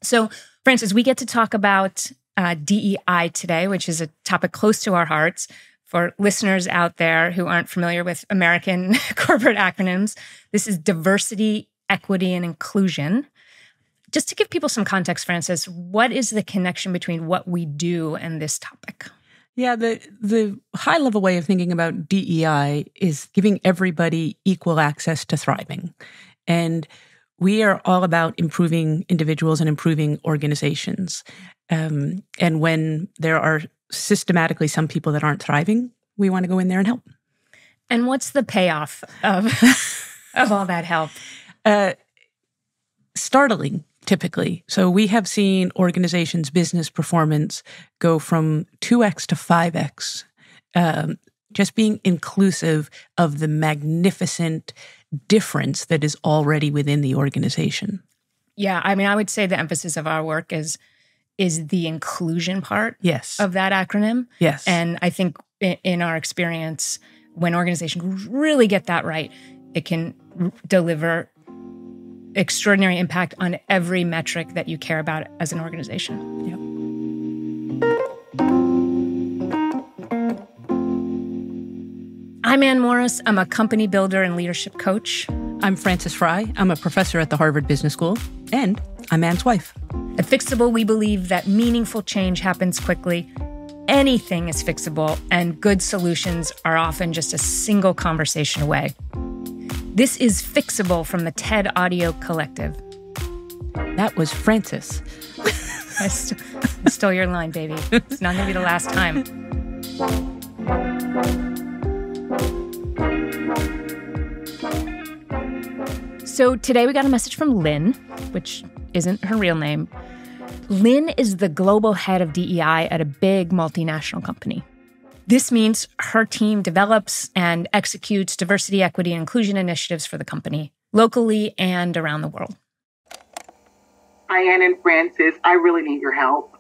So, Frances, we get to talk about DEI today, which is a topic close to our hearts. For listeners out there who aren't familiar with American corporate acronyms, this is diversity, equity, and inclusion. Just to give people some context, Frances, what is the connection between what we do and this topic? Yeah, the high-level way of thinking about DEI is giving everybody equal access to thriving. And we are all about improving individuals and improving organizations. And when there are systematically some people that aren't thriving, we want to go in there and help. And what's the payoff of all that help? Startling, typically. So we have seen organizations' business performance go from 2x to 5x, just being inclusive of the magnificent difference that is already within the organization. Yeah, I mean, I would say the emphasis of our work is the inclusion part of that acronym. Yes. And I think in our experience, when organizations really get that right, it can deliver extraordinary impact on every metric that you care about as an organization. I'm Ann Morris. I'm a company builder and leadership coach. I'm Frances Fry. I'm a professor at the Harvard Business School, and I'm Ann's wife. At Fixable, we believe that meaningful change happens quickly. Anything is fixable, and good solutions are often just a single conversation away. This is Fixable from the TED Audio Collective. That was Frances. I stole your line, baby. It's not going to be the last time. So today we got a message from Lynn, which isn't her real name. Lynn is the global head of DEI at a big multinational company. This means her team develops and executes diversity, equity, and inclusion initiatives for the company, locally and around the world. Hi, Ann and Frances. I really need your help.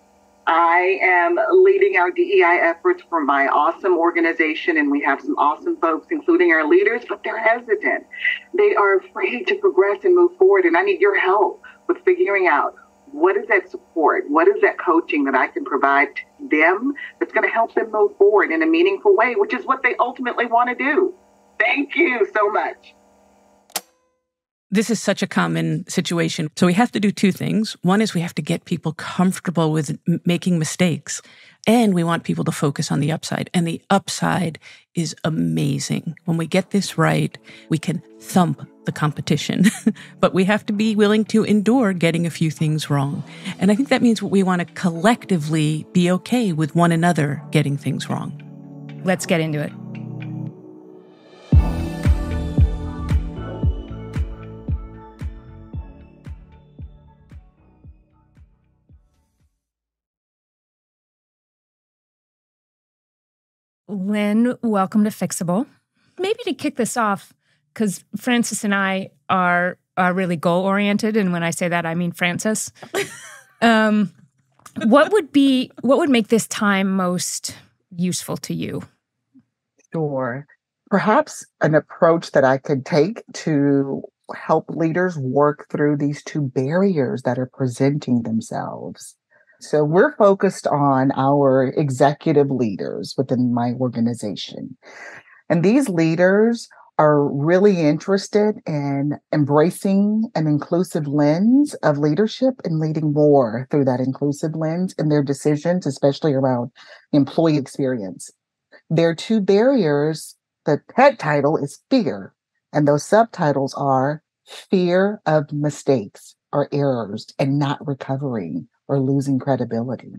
I am leading our DEI efforts for my awesome organization, and we have some awesome folks, including our leaders, but they're hesitant. They are afraid to progress and move forward, and I need your help with figuring out what is that support, what is that coaching that I can provide to them that's going to help them move forward in a meaningful way, which is what they ultimately want to do. Thank you so much. This is such a common situation. So we have to do two things. One is we have to get people comfortable with making mistakes, and we want people to focus on the upside. And the upside is amazing. When we get this right, we can thump the competition, but we have to be willing to endure getting a few things wrong. And I think that means we want to collectively be okay with one another getting things wrong. Let's get into it. Lynn, welcome to Fixable. Maybe to kick this off, because Frances and I are really goal-oriented, and when I say that, I mean Frances. What would make this time most useful to you? Sure. Perhaps an approach that I could take to help leaders work through these two barriers that are presenting themselves. So we're focused on our executive leaders within my organization. And these leaders are really interested in embracing an inclusive lens of leadership and leading more through that inclusive lens in their decisions, especially around employee experience. There are two barriers. The head title is fear, and those subtitles are fear of mistakes or errors and not recovering or losing credibility.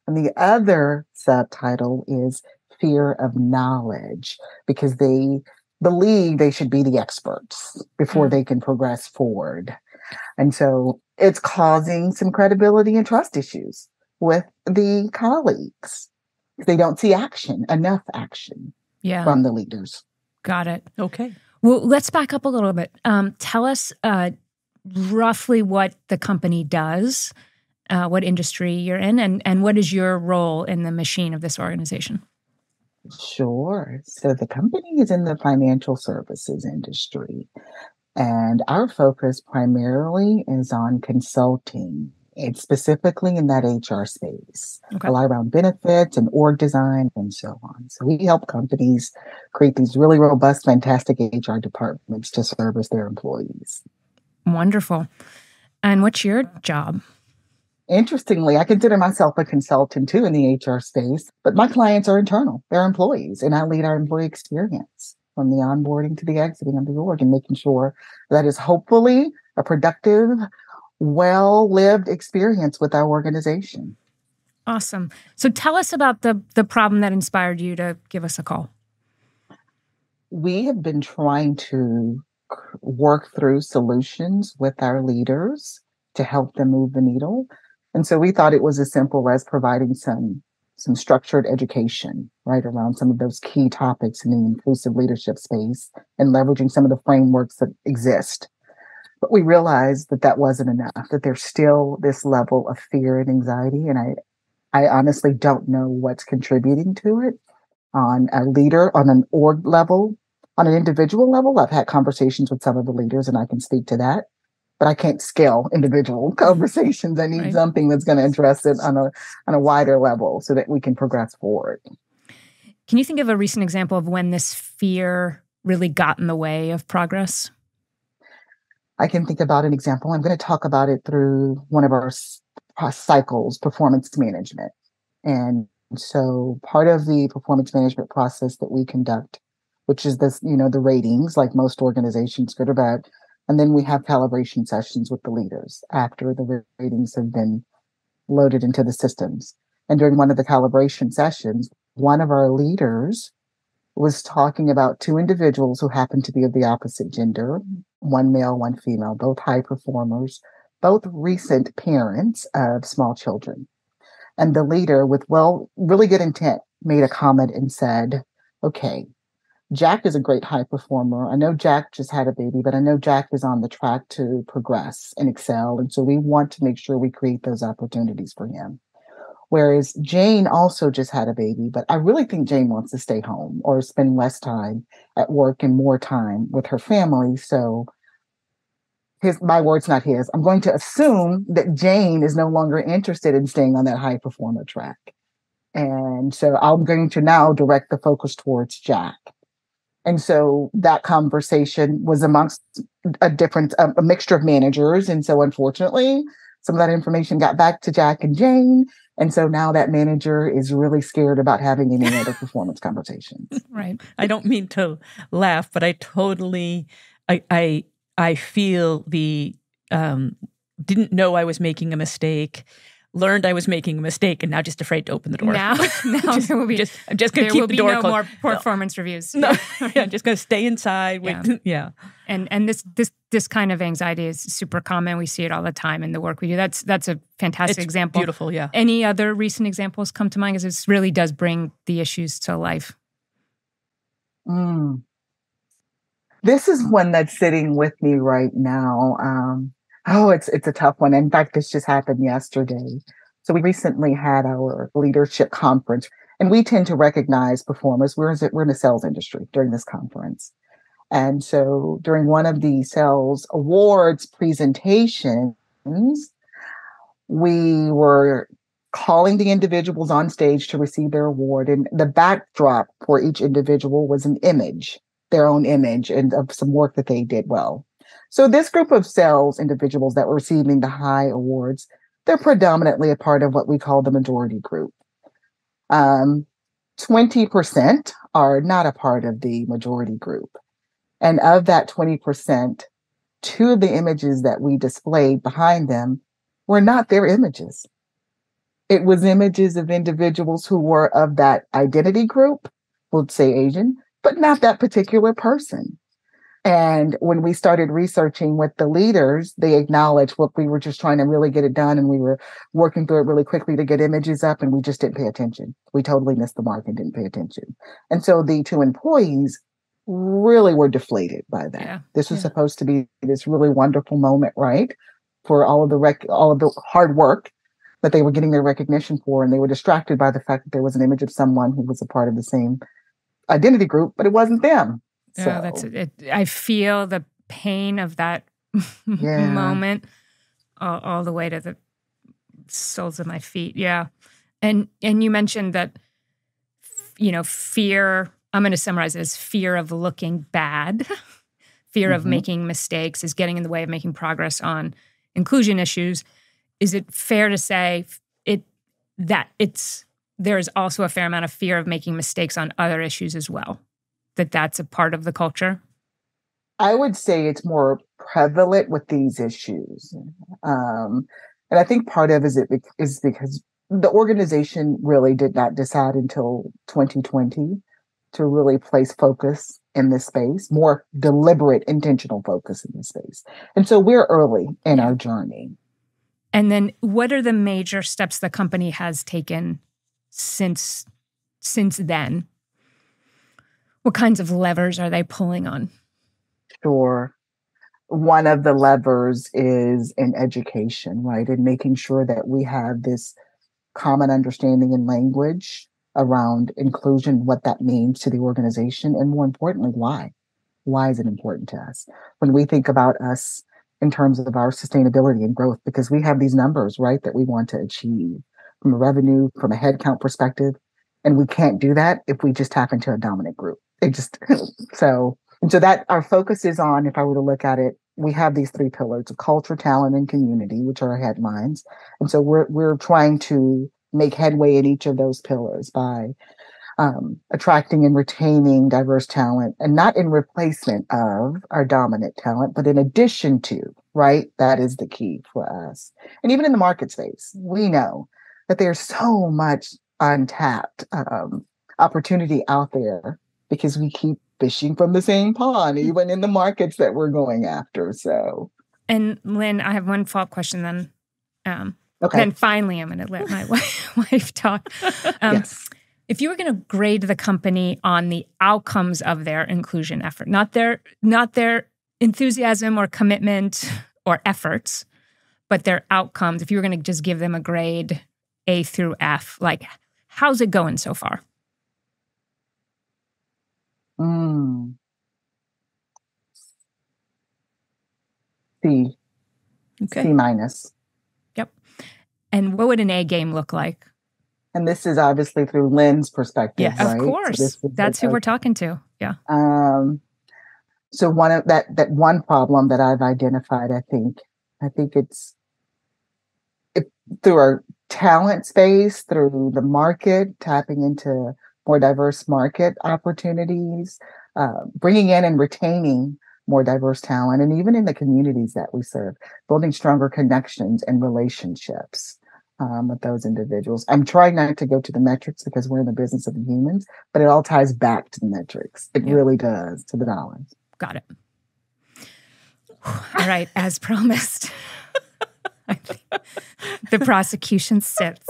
And the other subtitle is fear of knowledge, because they believe they should be the experts before they can progress forward. And so it's causing some credibility and trust issues with the colleagues. They don't see enough action from the leaders. Got it. Okay. Well, let's back up a little bit. Tell us roughly what the company does, what industry you're in, and what is your role in the machine of this organization? Sure. So the company is in the financial services industry, and our focus primarily is on consulting It's specifically in that HR space, Okay. a lot around benefits and org design and so on. So we help companies create these really robust, fantastic HR departments to service their employees. Wonderful. And what's your job? Interestingly, I consider myself a consultant too in the HR space, but my clients are internal. They're employees, and I lead our employee experience from the onboarding to the exiting of the org and making sure that is hopefully a productive, well-lived experience with our organization. Awesome. So tell us about the problem that inspired you to give us a call. We have been trying to work through solutions with our leaders to help them move the needle. And so we thought it was as simple as providing some structured education, right, around some of those key topics in the inclusive leadership space and leveraging some of the frameworks that exist. But we realized that that wasn't enough, that there's still this level of fear and anxiety. And I honestly don't know what's contributing to it on a leader, on an org level, on an individual level. I've had conversations with some of the leaders and I can speak to that. But I can't scale individual conversations. I need something that's going to address it on a wider level so that we can progress forward. Can you think of a recent example of when this fear really got in the way of progress? I can think about an example. I'm going to talk about it through one of our cycles, performance management. And so part of the performance management process that we conduct, which is this, the ratings, like most organizations, good or bad. And then we have calibration sessions with the leaders after the ratings have been loaded into the systems. And during one of the calibration sessions, one of our leaders was talking about two individuals who happened to be of the opposite gender, one male, one female, both high performers, both recent parents of small children. And the leader, with really good intent, made a comment and said, okay, Jack is a great high performer. I know Jack just had a baby, but I know Jack is on the track to progress and excel. And so we want to make sure we create those opportunities for him. Whereas Jane also just had a baby, but I really think Jane wants to stay home or spend less time at work and more time with her family. So my words, not his, I'm going to assume that Jane is no longer interested in staying on that high performer track. And so I'm going to now direct the focus towards Jack. And so that conversation was amongst a mixture of managers. And so unfortunately, some of that information got back to Jack and Jane. And so now that manager is really scared about having any other performance conversations. Right. I don't mean to laugh, but I totally, I feel the, didn't know I was making a mistake, learned I was making a mistake, and now just afraid to open the door. Now there will be. I'm just going to keep the door closed. There will be no more performance reviews. No, I'm just going to stay inside. Yeah. And this kind of anxiety is super common. We see it all the time in the work we do. That's a fantastic example. Beautiful, yeah. Any other recent examples come to mind? Because this really does bring the issues to life. This is one that's sitting with me right now. It's a tough one. In fact, this just happened yesterday. So we recently had our leadership conference, and we tend to recognize performers. We're in the sales industry during this conference. And so during one of the sales awards presentations, we were calling the individuals on stage to receive their award. And the backdrop for each individual was an image, their own image, and of some work that they did well. So this group of sales individuals that were receiving the high awards, they're predominantly a part of what we call the majority group. 20% are not a part of the majority group. And of that 20%, two of the images that we displayed behind them were not their images. It was images of individuals who were of that identity group, we'll say Asian, but not that particular person. And when we started researching with the leaders, they acknowledged, look, we were just trying to really get it done and we were working through it really quickly to get images up and we just didn't pay attention. We totally missed the mark and didn't pay attention. And so the two employees really were deflated by that. Yeah. This was supposed to be this really wonderful moment, right? For all of the hard work that they were getting their recognition for. And they were distracted by the fact that there was an image of someone who was a part of the same identity group, but it wasn't them. So that's it. I feel the pain of that moment all the way to the Soles of my feet. Yeah. And you mentioned that, fear, I'm going to summarize it as fear of looking bad, fear of making mistakes is getting in the way of making progress on inclusion issues. Is it fair to say there is also a fair amount of fear of making mistakes on other issues as well? That's a part of the culture? I would say it's more prevalent with these issues. And I think part of it is because the organization really did not decide until 2020 to really place focus in this space, more deliberate, intentional focus in this space. And so we're early in our journey. And then what are the major steps the company has taken since then? What kinds of levers are they pulling on? Sure. One of the levers is in education, right? And making sure that we have this common understanding and language around inclusion, what that means to the organization, and more importantly, why. Why is it important to us? When we think about us in terms of our sustainability and growth, because we have these numbers, right, that we want to achieve from a revenue, from a headcount perspective, and we can't do that if we just tap into a dominant group. So that our focus is on, if I were to look at it, we have these three pillars of culture, talent, and community, which are our headlines. And so we're trying to make headway in each of those pillars by attracting and retaining diverse talent, and not in replacement of our dominant talent, but in addition to, right? That is the key for us. And even in the market space, we know that there's so much untapped opportunity out there because we keep fishing from the same pond, even in the markets that we're going after. So, and Lynn, I have one follow-up question then. Okay. Then finally, I'm going to let my wife talk. Yes. If you were going to grade the company on the outcomes of their inclusion effort, not their enthusiasm or commitment or efforts, but their outcomes, if you were going to just give them a grade A through F, like, how's it going so far? C. Okay. C minus. Yep. And what would an A game look like? And this is obviously through Lynn's perspective, Yeah, right? of course. So that's who we're talking to. Yeah. So one of that one problem that I've identified, I think it's through our talent space, through the market, tapping into more diverse market opportunities, bringing in and retaining more diverse talent, and even in the communities that we serve, building stronger connections and relationships with those individuals. I'm trying not to go to the metrics because we're in the business of the humans, but it all ties back to the metrics. It really does, to the dollars. Got it. All right, as promised. The prosecution sits.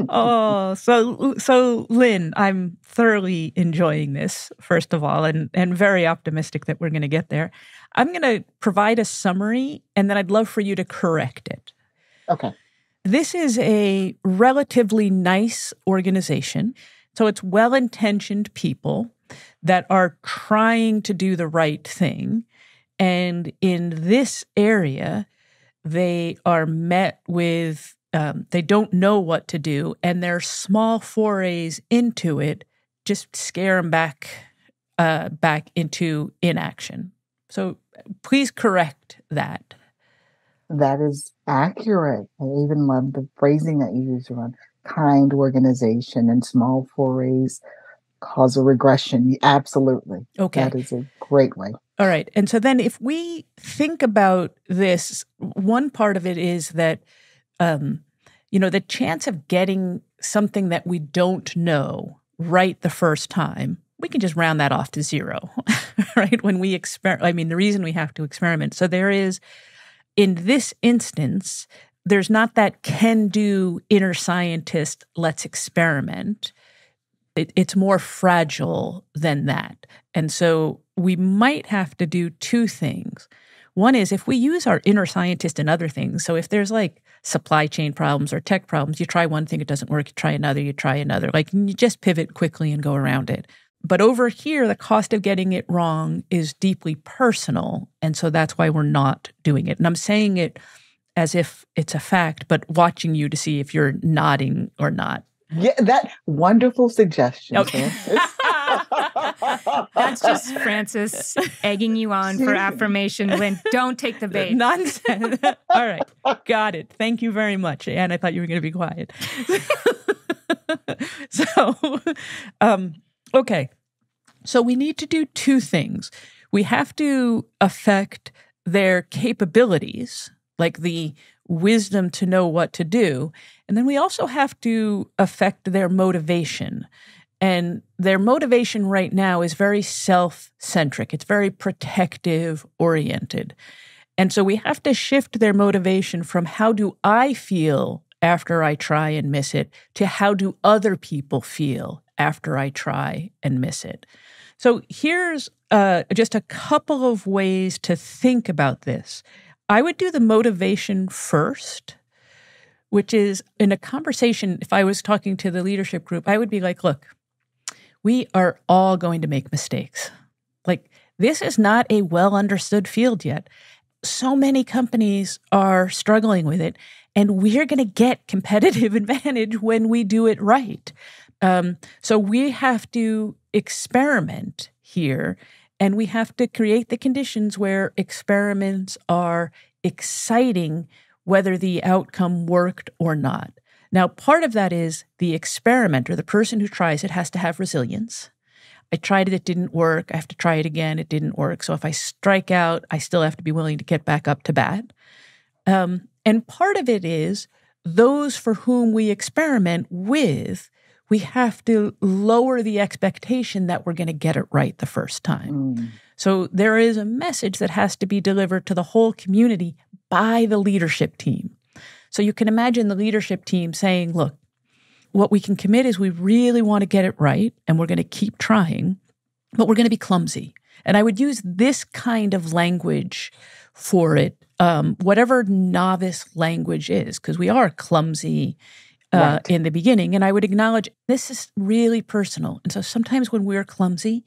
Oh, so Lynn, I'm thoroughly enjoying this, first of all, and very optimistic that we're going to get there. I'm going to provide a summary, and then I'd love for you to correct it. Okay. This is a relatively nice organization. So it's well-intentioned people that are trying to do the right thing. And in this area, they are met with, they don't know what to do, and their small forays into it just scare them back into inaction. So please correct that. That is accurate. I even love the phrasing that you use around kind organization and small forays cause a regression. Absolutely. Okay. That is a great way. All right. And so then if we think about this, one part of it is that, the chance of getting something that we don't know right the first time, we can just round that off to zero, right? When we the reason we have to experiment. So there is, in this instance, there's not that can-do inner scientist, let's experiment. It's more fragile than that. And so we might have to do two things. One is if we use our inner scientist in other things, so if there's like supply chain problems or tech problems, you try one thing, it doesn't work, you try another. Like you just pivot quickly and go around it. But over here, the cost of getting it wrong is deeply personal. And so that's why we're not doing it. And I'm saying it as if it's a fact, but watching you to see if you're nodding or not. Yeah, that wonderful suggestion. Okay. That's just Frances egging you on for affirmation. Lynn, don't take the bait. Nonsense. All right. Got it. Thank you very much. And I thought you were going to be quiet. Okay. So we need to do two things. We have to affect their capabilities, like the wisdom to know what to do. And then we also have to affect their motivation. And their motivation right now is very self-centric. It's very protective-oriented. And so we have to shift their motivation from how do I feel after I try and miss it to how do other people feel after I try and miss it. So here's just a couple of ways to think about this. I would do the motivation first, which is in a conversation, if I was talking to the leadership group, I would be like, look, we are all going to make mistakes. Like, this is not a well understood field yet. So many companies are struggling with it, and we're going to get competitive advantage when we do it right. So we have to experiment here, and we have to create the conditions where experiments are exciting, whether the outcome worked or not. Now, part of that is the experimenter, the person who tries it, has to have resilience. I tried it, it didn't work. I have to try it again, it didn't work. So if I strike out, I still have to be willing to get back up to bat. And part of it is those for whom we experiment with, we have to lower the expectation that we're going to get it right the first time. So there is a message that has to be delivered to the whole community by the leadership team. So you can imagine the leadership team saying, look, what we can commit is we really want to get it right, and we're going to keep trying, but we're going to be clumsy. And I would use this kind of language for it, whatever novice language is, because we are clumsy right in the beginning. And I would acknowledge this is really personal. And so sometimes when we're clumsy,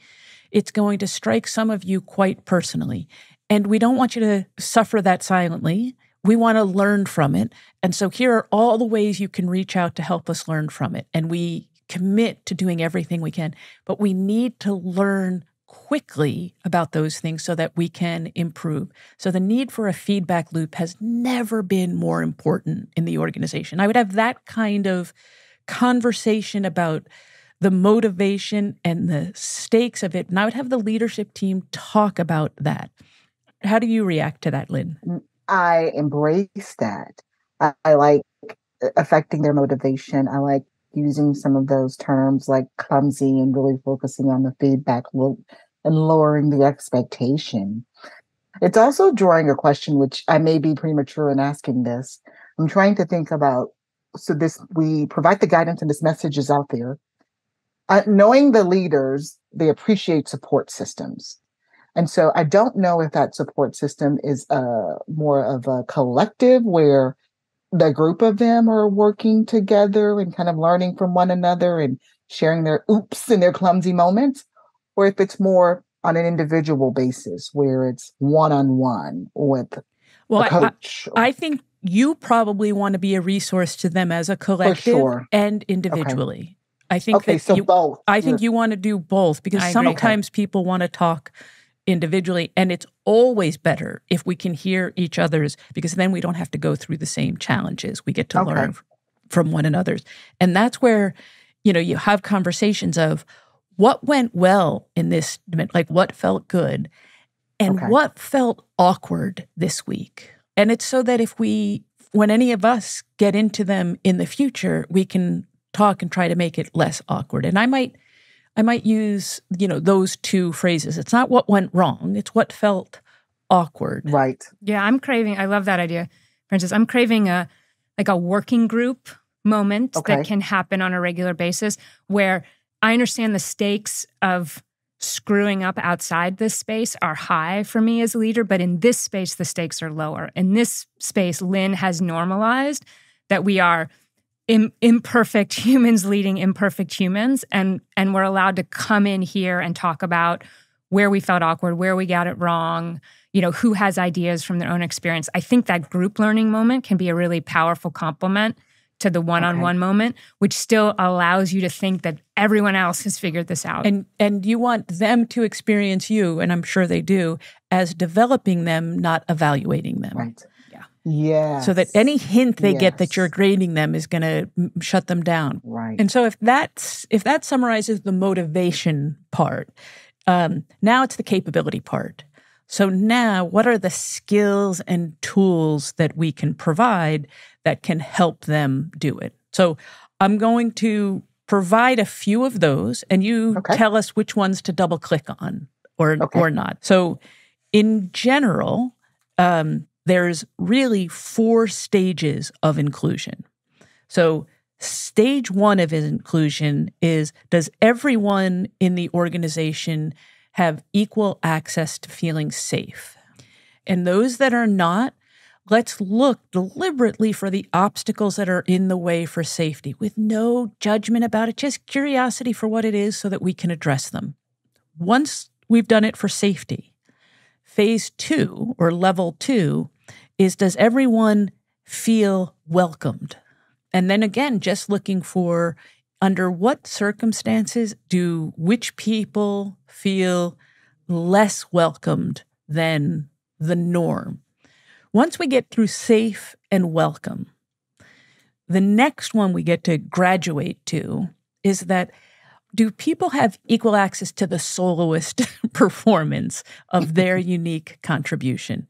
it's going to strike some of you quite personally. And we don't want you to suffer that silently. We want to learn from it. And so here are all the ways you can reach out to help us learn from it. And we commit to doing everything we can. But we need to learn quickly about those things so that we can improve. So the need for a feedback loop has never been more important in the organization. I would have that kind of conversation about the motivation and the stakes of it. And I would have the leadership team talk about that. How do you react to that, Lynn? I embrace that. I like affecting their motivation. I like using some of those terms like clumsy and really focusing on the feedback loop and lowering the expectation. It's also drawing a question, which I may be premature in asking this. I'm trying to think about, we provide the guidance and this message is out there. Knowing the leaders, they appreciate support systems. And so I don't know if that support system is more of a collective where the group of them are working together and kind of learning from one another and sharing their oops and their clumsy moments, or if it's more on an individual basis where it's one-on-one with a coach. I think you probably want to be a resource to them as a collective and individually. Okay. I think both. I think you want to do both because sometimes people want to talk individually, and it's always better if we can hear each other's, because then we don't have to go through the same challenges. We get to learn from one another's. And that's where, you have conversations of what went well in this, like what felt good and what felt awkward this week. And it's so that when any of us get into them in the future, we can talk and try to make it less awkward. And I might use, those two phrases. It's not what went wrong. It's what felt awkward. Right. Yeah, I love that idea, Frances. I'm craving a working group moment that can happen on a regular basis where I understand the stakes of screwing up outside this space are high for me as a leader, but in this space, the stakes are lower. In this space, Lynn has normalized that we are imperfect humans leading imperfect humans, and we're allowed to come in here and talk about where we felt awkward, where we got it wrong, who has ideas from their own experience. I think that group learning moment can be a really powerful complement to the one-on-one moment, which still allows you to think that everyone else has figured this out. And you want them to experience you, and I'm sure they do, as developing them, not evaluating them. Right. Yeah. Yeah. So that any hint they get that you're grading them is going to shut them down. Right. And so if that summarizes the motivation part, now it's the capability part. So now what are the skills and tools that we can provide that can help them do it? So I'm going to provide a few of those, and you tell us which ones to double click on or not. So in general, there's really 4 stages of inclusion. So stage 1 of inclusion is, does everyone in the organization have equal access to feeling safe? And those that are not, let's look deliberately for the obstacles that are in the way for safety with no judgment about it, just curiosity for what it is so that we can address them. Once we've done it for safety, phase 2 or level 2 is, does everyone feel welcomed? And then again, just looking for, under what circumstances do which people feel less welcomed than the norm? Once we get through safe and welcome, the next one we get to graduate to is that, do people have equal access to the soloist performance of their unique contribution?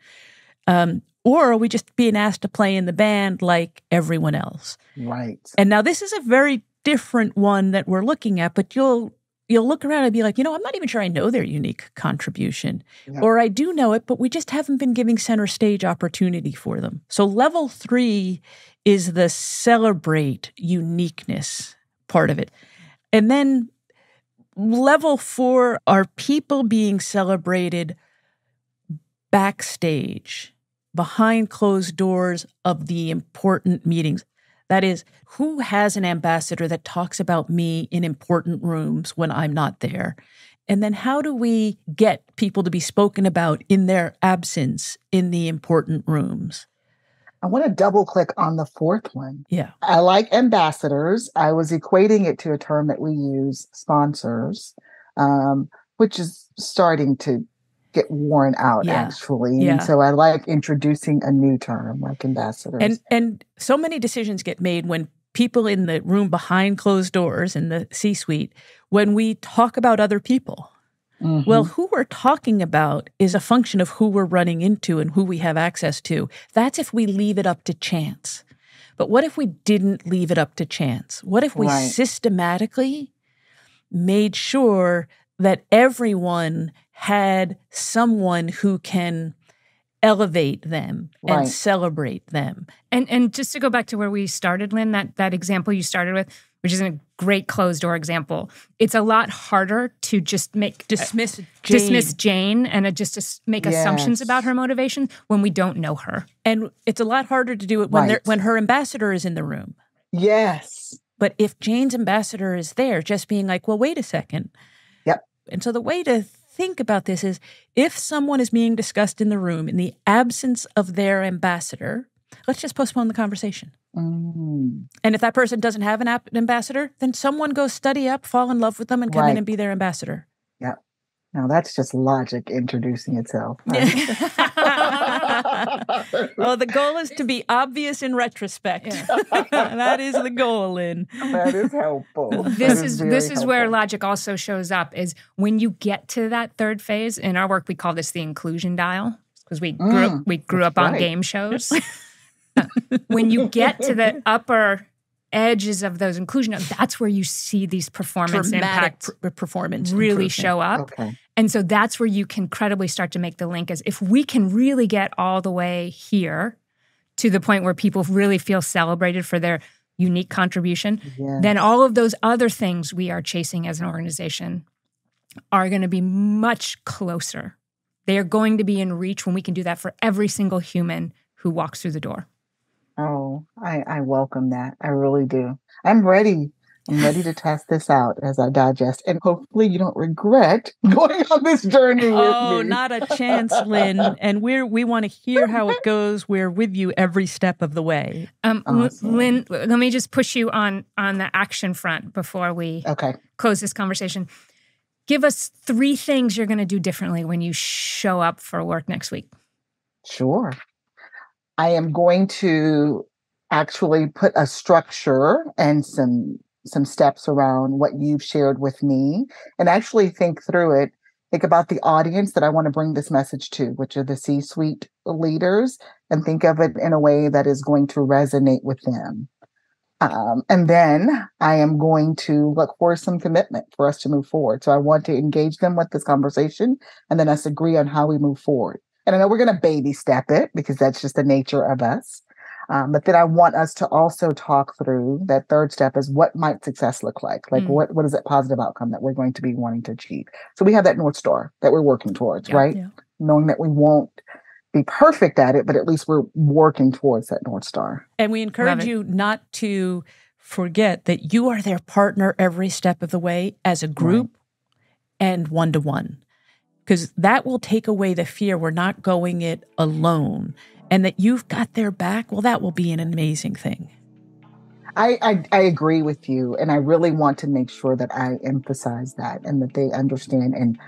Or are we just being asked to play in the band like everyone else? Right. And now this is a very different one that we're looking at, but you'll look around and be like, I'm not even sure I know their unique contribution. Yeah. Or I do know it, but we just haven't been giving center stage opportunity for them. So level 3 is the celebrate uniqueness part of it. And then level 4 are people being celebrated backstage, behind closed doors of the important meetings. That is, who has an ambassador that talks about me in important rooms when I'm not there? And then how do we get people to be spoken about in their absence in the important rooms? I want to double click on the 4th one. Yeah. I like ambassadors. I was equating it to a term that we use, sponsors, which is starting to get worn out, actually. Yeah. And so I like introducing a new term like ambassadors. And so many decisions get made when people in the room behind closed doors in the C-suite, when we talk about other people. Mm-hmm. Well, who we're talking about is a function of who we're running into and who we have access to. That's if we leave it up to chance. But what if we didn't leave it up to chance? What if we systematically made sure that everyone had someone who can elevate them and celebrate them? And just to go back to where we started, Lynn, that example you started with, which is a great closed door example, it's a lot harder to just dismiss Jane and just make assumptions about her motivation when we don't know her. And it's a lot harder to do it when her ambassador is in the room. Yes. But if Jane's ambassador is there, just being like, well, wait a second. Yep. And so the way to think about this is, if someone is being discussed in the room in the absence of their ambassador, let's just postpone the conversation. Mm. And if that person doesn't have an ambassador, then someone go study up, fall in love with them, and come in and be their ambassador. Yeah. Now that's just logic introducing itself. Right? Well, the goal is to be obvious in retrospect. Yeah. That is the goal, Lynn. That is helpful. This is where logic also shows up, is when you get to that 3rd phase. In our work, we call this the inclusion dial, because we grew up on game shows. When you get to the upper edges of those inclusion, that's where you see these performance impacts performance really show up. Okay. And so that's where you can credibly start to make the link, as if we can really get all the way here to the point where people really feel celebrated for their unique contribution, then all of those other things we are chasing as an organization are going to be much closer. They are going to be in reach when we can do that for every single human who walks through the door. Oh, I welcome that. I really do. I'm ready I'm ready to test this out as I digest. And hopefully you don't regret going on this journey with me. Oh, not a chance, Lynn. And we want to hear how it goes. We're with you every step of the way. Awesome. Lynn, let me just push you on the action front before we close this conversation. Give us 3 things you're going to do differently when you show up for work next week. Sure. I am going to actually put a structure and some steps around what you've shared with me and actually think through it. Think about the audience that I want to bring this message to, which are the C-suite leaders, and think of it in a way that is going to resonate with them. And then I am going to look for some commitment for us to move forward. So I want to engage them with this conversation and then us agree on how we move forward. And I know we're going to baby step it because that's just the nature of us. But then I want us to also talk through that third step is what might success look like? Like what is that positive outcome that we're going to be wanting to achieve? So we have that North Star that we're working towards, right? Yeah. Knowing that we won't be perfect at it, but at least we're working towards that North Star. And we encourage you not to forget that you are their partner every step of the way as a group and one-to-one. Because that will take away the fear we're not going it alone. And that you've got their back, well, that will be an amazing thing. I agree with you. And I really want to make sure that I emphasize that and that they understand and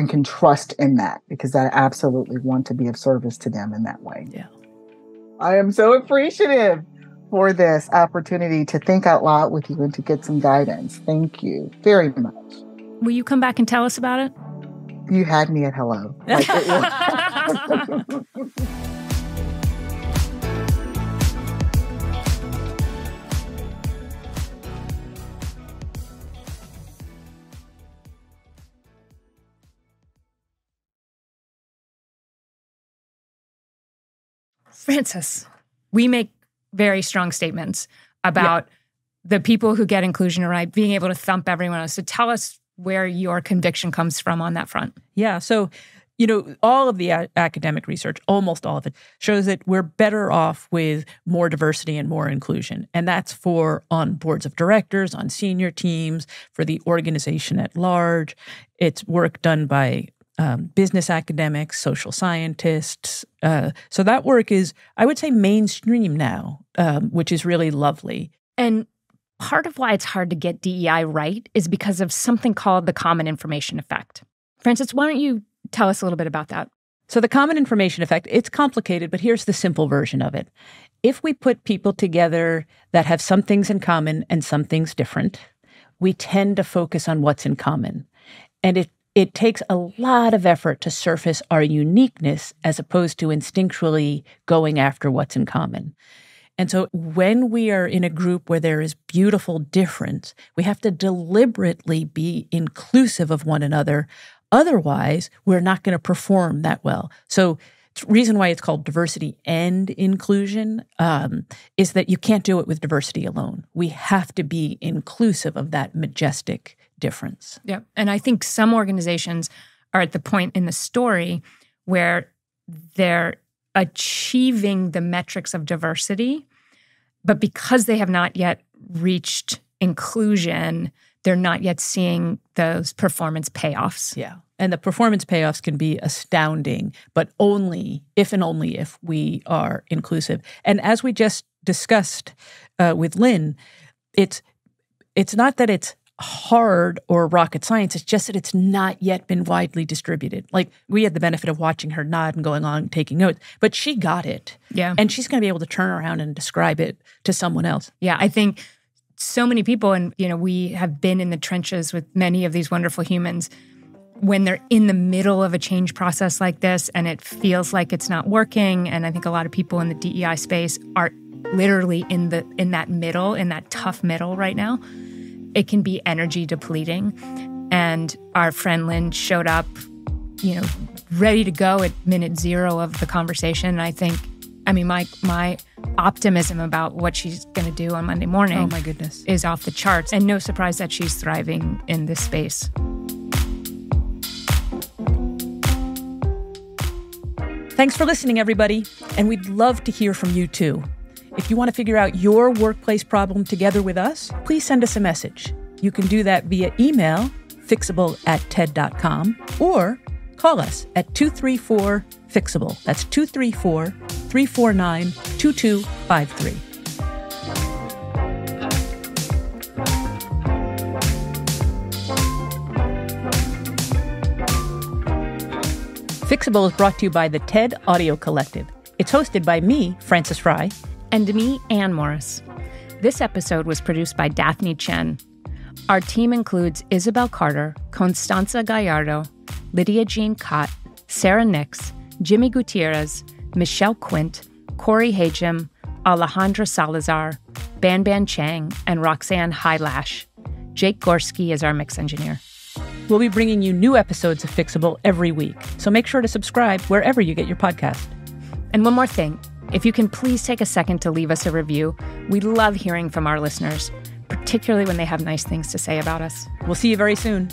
can trust in that, because I absolutely want to be of service to them in that way. Yeah. I am so appreciative for this opportunity to think out loud with you and to get some guidance. Thank you very much. Will you come back and tell us about it? You had me at hello. Frances, we make very strong statements about the people who get inclusion right, being able to thump everyone else. So tell us where your conviction comes from on that front. Yeah. So, all of the academic research, almost all of it, shows that we're better off with more diversity and more inclusion. And that's on boards of directors, on senior teams, for the organization at large. It's work done by business academics, social scientists. So that work is, I would say, mainstream now, which is really lovely. And part of why it's hard to get DEI right is because of something called the common information effect. Frances, why don't you tell us a little bit about that? So the common information effect, it's complicated, but here's the simple version of it. If we put people together that have some things in common and some things different, we tend to focus on what's in common. And it takes a lot of effort to surface our uniqueness as opposed to instinctually going after what's in common. And so when we are in a group where there is beautiful difference, we have to deliberately be inclusive of one another. Otherwise, we're not going to perform that well. So the reason why it's called diversity and inclusion is that you can't do it with diversity alone. We have to be inclusive of that majestic difference. Yeah. And I think some organizations are at the point in the story where they're achieving the metrics of diversity, but because they have not yet reached inclusion, they're not yet seeing those performance payoffs. Yeah. And the performance payoffs can be astounding, but only if we are inclusive. And as we just discussed with Lynn, it's not that it's hard or rocket science. It's just that it's not yet been widely distributed. Like, we had the benefit of watching her nod and going on taking notes, but she got it. Yeah. And she's going to be able to turn around and describe it to someone else. Yeah. I think so many people, and we have been in the trenches with many of these wonderful humans, when they're in the middle of a change process like this and it feels like it's not working. And I think a lot of people in the DEI space are literally in that middle, in that tough middle right now. It can be energy depleting. And our friend Lynn showed up, ready to go at minute 0 of the conversation. And my optimism about what she's going to do on Monday morning, oh my goodness, is off the charts. And no surprise that she's thriving in this space. Thanks for listening, everybody. And we'd love to hear from you too. If you want to figure out your workplace problem together with us, please send us a message. You can do that via email, fixable@ted.com, or call us at 234-FIXABLE. That's 234-349-2253. Fixable is brought to you by the TED Audio Collective. It's hosted by me, Frances Fry. And me, Ann Morris. This episode was produced by Daphne Chen. Our team includes Isabel Carter, Constanza Gallardo, Lydia Jean Cott, Sarah Nix, Jimmy Gutierrez, Michelle Quint, Corey Hajim, Alejandra Salazar, Ban Ban Chang, and Roxanne Hylash. Jake Gorski is our mix engineer. We'll be bringing you new episodes of Fixable every week, so make sure to subscribe wherever you get your podcast. And one more thing, if you can please take a second to leave us a review. We love hearing from our listeners, particularly when they have nice things to say about us. We'll see you very soon.